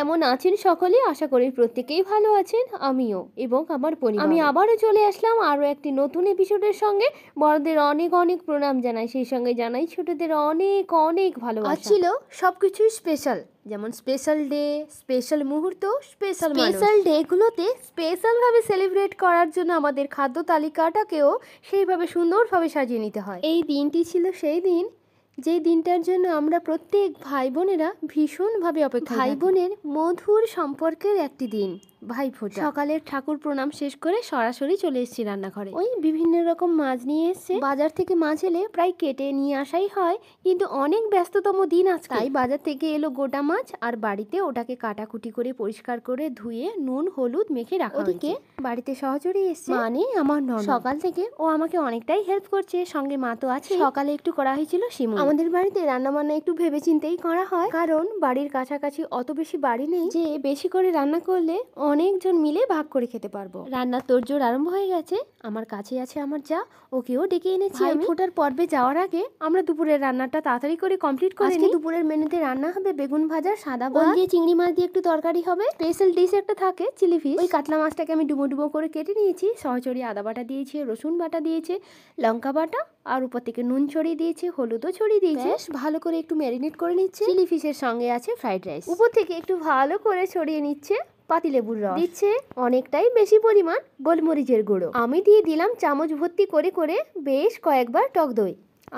কেমন আছেন সকলে? আশা করি প্রত্যেকেই ভালো আছেন, আমিও এবং আমার পরিবার। আমি আবারও চলে আসলাম আরও একটি নতুন এপিসোডের সঙ্গে। বড়দের অনেক অনেক প্রণাম জানাই, সেই সঙ্গে জানাই ছোটদের অনেক অনেক ভালোবাসা। আজ ছিল সবকিছুই স্পেশাল, যেমন স্পেশাল ডে, স্পেশাল মুহূর্ত, স্পেশাল ডেগুলোতে স্পেশালভাবে সেলিব্রেট করার জন্য আমাদের খাদ্য তালিকাটাকেও সেইভাবে সুন্দরভাবে সাজিয়ে নিতে হয়। এই দিনটি ছিল সেই দিন যে দিনটার জন্য আমরা প্রত্যেক ভাই বোনেরা ভীষণভাবে অপেক্ষা। ভাই বোনের মধুর সম্পর্কের একটি দিন, ভাইফোঁটা। সকালের ঠাকুর প্রণাম শেষ করে সরাসরি চলে এসেছি রান্নাঘরে। ওই বিভিন্ন রকম মাছ নিয়ে এসছে, বাজার থেকে মাছ এলে প্রায় কেটে নিয়ে আসাই হয়, কিন্তু অনেক ব্যস্ততম দিন আজকে, তাই বাজার থেকে এলো গোটা মাছ, আর বাড়িতে ওটাকে কাটাকুটি করে পরিষ্কার করে ধুয়ে নুন হলুদ মেখে রাখা। ওদিকে বাড়িতে সহচরী এসছে, মানে আমার ননদ। সকাল থেকে ও আমাকে অনেকটাই হেল্প করছে, সঙ্গে মা তো আছে। সকালে একটু করা হয়েছিল শিমুল। আমাদের বাড়িতে রান্নাবান্না একটু ভেবেচিন্তেই করা হয়, কারণ বাড়ির কাছাকাছি অত বেশি বাড়ি নেই যে বেশি করে রান্না করলে অনেকজন মিলে ভাগ করে খেতে পারবো। রান্নার তোড়জোড় আরম্ভ হয়ে গেছে। আমার কাছে আছে আমার যা, ওকেও ডেকে এনেছি। ভাইফোঁটার পর্বে যাওয়ার আগে আমরা দুপুরের রান্নাটা তাড়াতাড়ি করে কমপ্লিট করে নিই। দুপুরের মেনুতে রান্না হবে বেগুন ভাজা, সাদা ভাত দিয়ে চিংড়ি মাছ দিয়ে একটু তরকারি হবে, স্পেশাল ডিশ একটা থাকে চিলি ফিশ। ওই কাতলা মাছটাকে আমি ডুবো ডুবো করে কেটে নিয়েছি। সহচরী আদা বাটা দিয়েছে, রসুন বাটা দিয়েছে, লঙ্কা বাটা, আর উপর থেকে নুন ছড়িয়ে দিয়েছে, হলুদও ছড়িয়ে দিয়েছে। ভালো করে একটু ম্যারিনেট করে নিচ্ছে। চিলি ফিশের সঙ্গে আছে ফ্রাইড রাইস। উপর থেকে একটু ভালো করে ছড়িয়ে নিচ্ছে পাতিলেবুর রস, দিচ্ছে অনেকটাই বেশি পরিমাণ গোলমরিচের গুঁড়ো। আমি দিয়ে দিলাম চামচ ভর্তি করে করে বেশ কয়েকবার টক দই।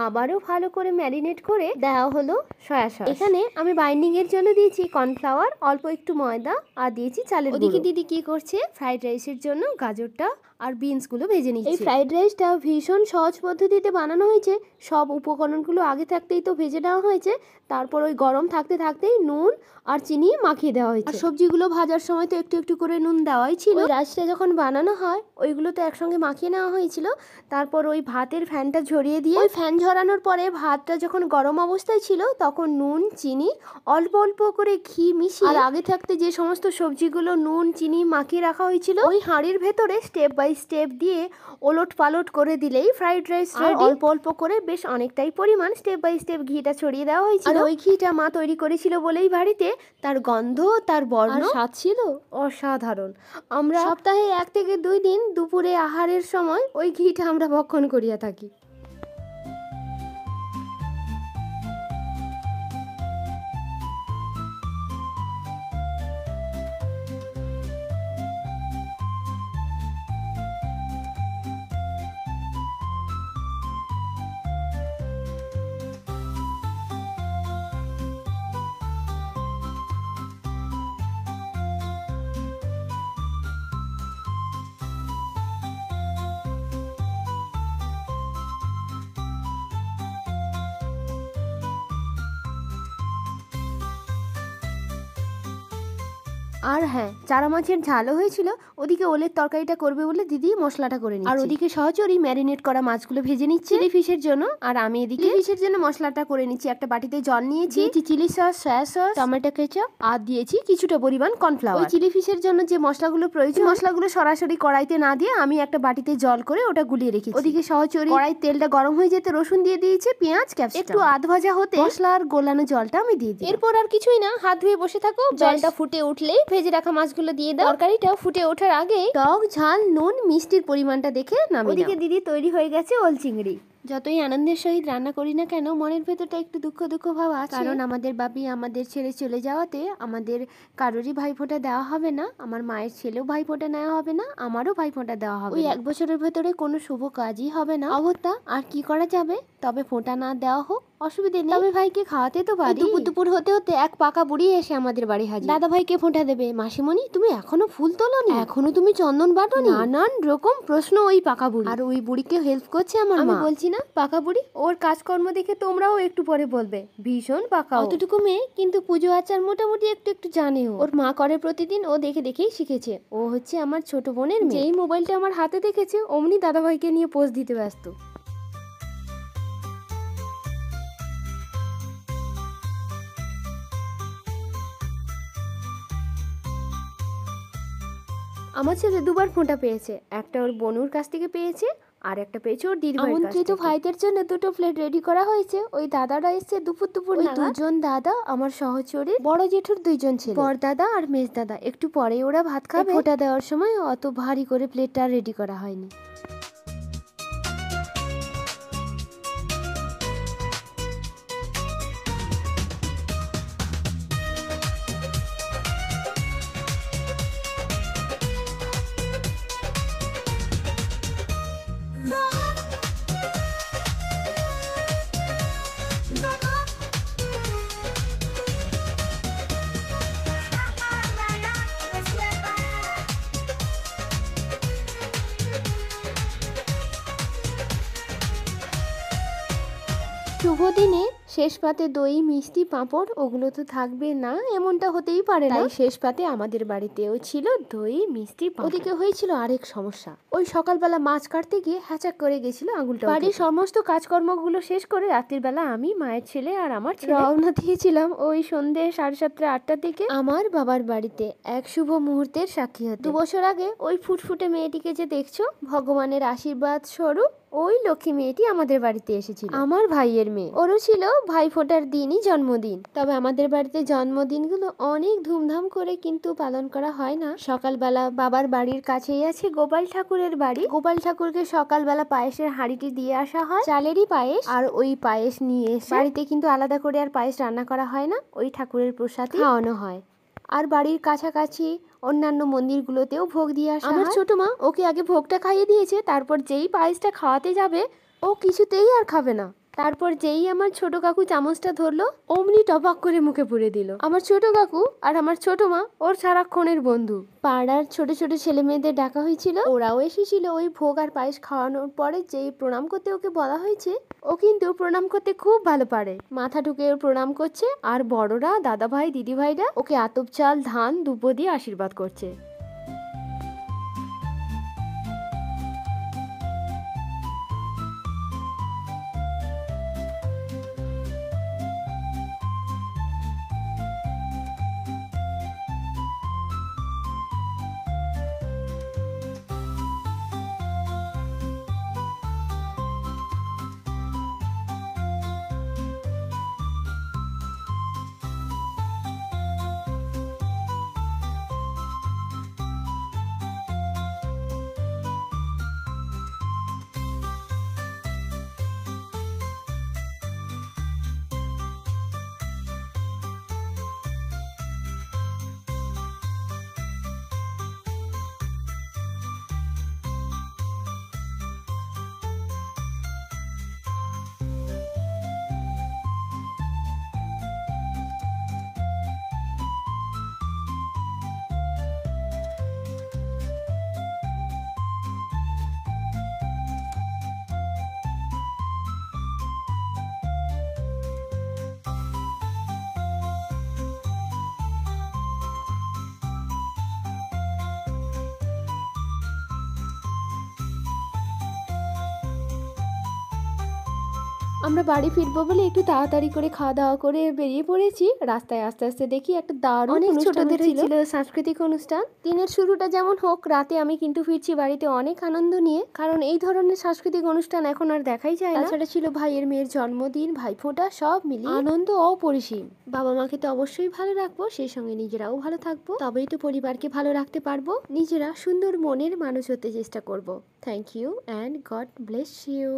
আবারও ভালো করে ম্যারিনেট করে দেওয়া হলো সয়া সস। এখানে আমি বাইন্ডিং এর জন্য দিয়েছি কর্নফ্লাওয়ার, অল্প একটু ময়দা, আর দিয়েছি চালের গুঁড়ো। ওদিকে দিদি কি করছে, ফ্রাইড রাইসের জন্য গাজরটা আর বিনস গুলো ভেজে নিচ্ছে। এই ফ্রাইড রাইসটা ভীষণ সহজ পদ্ধতিতে বানানো হয়েছে। সব উপকরণগুলো আগে থাকতেই তো ভেজে নেওয়া হয়েছে, তারপর ওই গরম থাকতে থাকতেই নুন আর চিনি মাখিয়ে দেওয়া হয়েছে। আর সবজিগুলো ভাজার সময় তো একটু একটু করে নুন দেওয়াই ছিল। ওই রাইসটা যখন বানানো হয় ওইগুলো তো একসঙ্গে মাখিয়ে নেওয়া হয়েছিল। তারপর ওই ভাতের ফ্যানটা ঝরিয়ে দিয়ে, ওই ফ্যান ঝরানোর পরে ভাতটা যখন গরম অবস্থায় ছিল তখন নুন চিনি অল্প অল্প করে ঘি মিশিয়ে, আর আগে থাকতে যে সমস্ত সবজিগুলো নুন চিনি মাখিয়ে রাখা হয়েছিল ওই হাঁড়ির ভেতরে স্টেপ বাই স্টেপ দিয়ে ওলট পালট করে দিলেই ফ্রাইড রাইস রেডি। অল্প অল্প করে বেশ অনেকটাই পরিমাণ স্টেপ বাই স্টেপ ঘিটা ছড়িয়ে দেওয়া হয়েছিল। আর ওই ঘিটা মা তৈরি করেছিল বলেই বাড়িতে তার গন্ধ, তার বর্ণ, স্বাদ ছিল অসাধারণ। আমরা সপ্তাহে 1 থেকে 2 দিন দুপুরে আহারের সময় ওই ঘিটা আমরা ভক্ষণ করিয়া থাকি। আর হ্যাঁ, চারা মাছের ঝালও হয়েছিল। ওদিকে ওলের তরকারিটা করবে বলে দিদি মশলাটা করে নিচ্ছে, আর ওদিকে সহচরী ম্যারিনেট করা মাছগুলো ভেজে নিচ্ছে চিলি ফিশের জন্য। আর আমি এদিকে ফিশের জন্য মশলাটা করে নিচ্ছি। একটা বাটিতে জল নিয়েছি, chilli sauce, soya sauce, tomato ketchup, আর দিয়েছি কিছুটা পরিমাণ কর্নফ্লাওয়ার। ওই চিলি ফিশের জন্য যে মশলাগুলো প্রয়োজন, মশলাগুলো সরাসরি কড়াইতে না দিয়ে আমি একটা বাটিতে জল করে ওটা গুলিয়ে রেখেছি। ওদিকে সহচরী কড়াই তেলটা গরম হয়ে যেতে রসুন দিয়ে দিয়েছে, পেঁয়াজ, ক্যাপসিকাম। একটু আধ ভাজা হতে মশলার গোলানো জলটা আমি দিয়ে দিই। এরপর আর কিছুই না, হাত ধুয়ে বসে থাকো। জলটা ফুটে উঠলেই ভেজে রাখা মাছগুলো দিয়ে দাও। তরকারিটা ফুটে ওঠার আগে টক ঝাল নুন মিষ্টির পরিমাণটা দেখে নামিয়ে দাও। ওদিকে দিদি তৈরি হয়ে গেছে ওল চিংড়ি। যতই আনন্দের সহিত রান্না করি না কেন, মনের ভেতরটা একটু দুঃখ দুঃখ ভাব আছে, কারণ আমাদের বাপি আমাদের ছেড়ে চলে যাওয়াতে আমাদের কারোরই ভাইফোঁটা দেওয়া হবে না। আমার মায়ের ছেলেও ভাইফোঁটা নেওয়া হবে না, আমারও ভাইফোঁটা দেওয়া হবে। ওই 1 বছরের ভেতরে কোনো শুভ কাজই হবে না। অবস্থা আর কি করা যাবে, তবে ফোঁটা না দেওয়া হোক, অসুবিধে নেই। তবে ভাইকে খাওয়াতে তো পারি। দুপুর হতে হতে এক পাকা বুড়ি এসে আমাদের বাড়ি হাজির। দাদা ভাইকে ফোঁটা দেবে। মাসিমণি, তুমি এখনো ফুল তোলোনি? এখনো তুমি চন্দন বাটোনি? নানান রকম প্রশ্ন ওই পাকা বুড়ি। আর ওই বুড়িকে হেল্প করছে আমার মা। আমি বলছি না পাকা বুড়ি, ওর কাজকর্ম দেখে তোমরাও একটু পরে বলবে ভীষণ পাকা। অতটুকু মেয়ে, কিন্তু পুজো আচার মোটামুটি একটু একটু জানে। ওর মা করে প্রতিদিন, ও দেখে দেখেই শিখেছে। ও হচ্ছে আমার ছোট বোনের মেয়ে। যেই মোবাইলটা আমার হাতে দেখেছে অমনি দাদা ভাইকে নিয়ে পোজ দিতে ব্যস্ত। আমার ছেলে 2বার ফোঁটা পেয়েছে। একটা ওর বনুর কাছ থেকে পেয়েছে, আর একটা পেয়েছি ওর দিদিভাইয়ের কাছ থেকে। আমন্ত্রিত ভাইদের জন্য দুটো প্লেট রেডি করা হয়েছে। ওই দাদারা এসছে দুপুর দুজন দাদা আমার সহচরী, বড় জেঠুর 2 জন ছেলে, বড় দাদা আর মেজ দাদা। একটু পরে ওরা ভাত খাবে। ফোঁটা দেওয়ার সময় অত ভারী করে প্লেটটা রেডি করা হয়নি। শুভ দিনে শেষ পাতে দই মিষ্টি পাঁপড় ওগুলো তো থাকবে না, এমনটা হতেই পারে না। শেষ পাতে আমাদের বাড়িতেও ছিল দই মিষ্টি পাঁপড়। ওদিকে হয়েছিল আরেক সমস্যা, ওই সকালবেলা মাছ কাটতে গিয়ে হ্যাচাক করে গেছিল আঙুলটা। বাড়ির সমস্ত কাজকর্মগুলো শেষ করে রাত্রির বেলা আমি, মায়ের ছেলে আর আমার ছেলে রওনা দিয়েছিলাম ওই সন্ধ্যে 7:30 8টার দিকে আমার বাবার বাড়িতে এক শুভ মুহূর্তের সাক্ষী হতে। 2 বছর আগে ওই ফুটফুটে মেয়েটিকে যে দেখছো, ভগবানের আশীর্বাদ স্বরূপ ওই লক্ষ্মী মেয়েটি আমাদের বাড়িতে এসেছিল, আমার ভাইয়ের মেয়ে। ওরও ছিল ভাইফোঁটার দিনই জন্মদিন। তবে আমাদের বাড়িতে জন্মদিনগুলো অনেক ধুমধাম করে কিন্তু পালন করা হয় না। সকালবেলা বাবার বাড়ির কাছেই আছে গোপাল ঠাকুরের বাড়ি। গোপাল ঠাকুরকে সকালবেলা পায়েসের হাঁড়িটি দিয়ে আসা হয়, চালেরই পায়েস। আর ওই পায়েস নিয়ে এসে বাড়িতে কিন্তু আলাদা করে আর পায়েস রান্না করা হয় না, ওই ঠাকুরের প্রসাদ খাওয়ানো হয়। আর বাড়ির কাছাকাছি অন্যান্য মন্দিরগুলোতেও ভোগ দিয়ে আসা হয়। আমার ছোট মা ওকে আগে ভোগটা খাইয়ে দিয়েছে, তারপর যেই পায়েসটা খাওয়াতে যাবে ও কিছুতেই আর খাবে না। তারপর যেই আমার ছোট কাকু চামচটা ধরলো, অমনি টপাক করে মুখে পুরে দিল। আমার ছোট কাকু আর আমার ছোট মা ওর সারাক্ষণের বন্ধু। পাড়ার ছোট ছোট ছেলে মেয়েদের ডাকা হয়েছিল, ওরাও এসেছিল। ওই ভোগ আর পায়েস খাওয়ানোর পরে যেই প্রণাম করতে ওকে বলা হয়েছে, ও কিন্তু প্রণাম করতে খুব ভালো পারে। মাথা ঢুকে ওর প্রণাম করছে, আর বড়রা, দাদা ভাই, দিদি ভাইরা ওকে আতপ চাল, ধান, দুব্বো দিয়ে আশীর্বাদ করছে। আমরা বাড়ি ফিরবো বলে একটু তাড়াতাড়ি করে খাওয়া দাওয়া করে বেরিয়ে পড়েছি। রাস্তায় আস্তে আস্তে দেখি একটা দারুণ অনেক ছোটদের ছিল সাংস্কৃতিক অনুষ্ঠান। দিনের শুরুটা যেমন হোক, রাতে আমি কিন্তু ফিরছি বাড়িতে অনেক আনন্দ নিয়ে, কারণ এই ধরনের সাংস্কৃতিক অনুষ্ঠান এখন আর দেখাই যায় না। তাছাড়া ছিল ভাইয়ের মেয়ের জন্মদিন, ভাইফোঁটা, সব মিলিয়ে আনন্দ অপরিসীম। বাবা মাকে তো অবশ্যই ভালো রাখবো, সেই সঙ্গে নিজেরাও ভালো থাকবো, তবেই তো পরিবারকে ভালো রাখতে পারবো। নিজেরা সুন্দর মনের মানুষ হতে চেষ্টা করব। Thank you and God bless you.